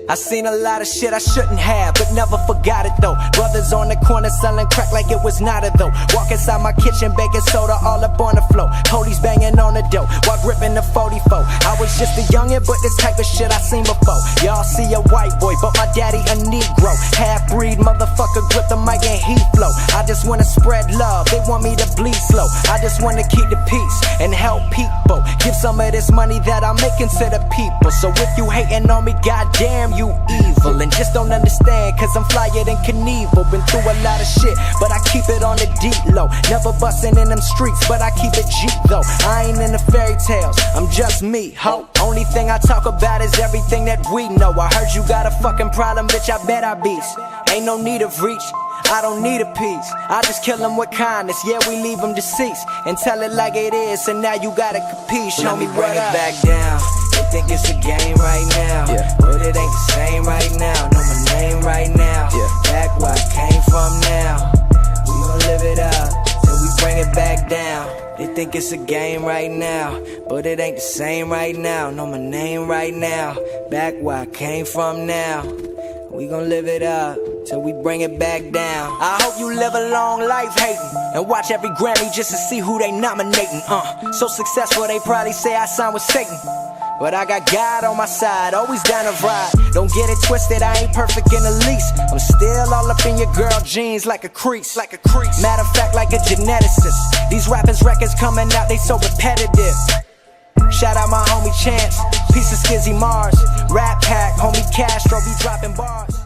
I seen a lot of shit I shouldn't have, but never forgot it though. Brothers on the corner selling crack like it was nada though. Walk inside my kitchen, baking soda all up on the floor. Police banging on the door while gripping the 44. I was just a youngin', but this type of shit I seen before. Y'all see a white boy, but my daddy a Negro. Half-breed motherfucker grip the mic and he flow. I just wanna spread love, they want me to bleed slow. I just wanna keep the peace and help people. Give some of this money that I'm making to the people. So if you hating on me, goddamn, you evil. And just don't understand, cause I'm flyer than Knievel. Been through a lot of shit, but I keep it on the deep low. Never bustin' in them streets, but I keep it G though. I ain't in the fairy tales, I'm just me, ho. Only thing I talk about is everything that we know. I heard you got a fucking problem, bitch, I bet I beast. Ain't no need of reach, I don't need a piece. I just kill them with kindness, yeah, we leave them deceased. And tell it like it is, and now you gotta compete. Show me what up. Back down. They think it's a game right now, but it ain't the same right now. Know my name right now, back where I came from now. We gon' live it up till we bring it back down. They think it's a game right now, but it ain't the same right now. Know my name right now, back where I came from now. We gon' live it up till we bring it back down. I hope you live a long life hating and watch every Grammy just to see who they nominating. So successful they probably say I signed with Satan, but I got God on my side, always down to ride. Don't get it twisted, I ain't perfect in the least. I'm still all up in your girl jeans like a crease. Matter of fact, like a geneticist. These rappers' records coming out, they so repetitive. Shout out my homie Chance, piece of Skizzy Mars. Rap Pack, homie Castro be dropping bars.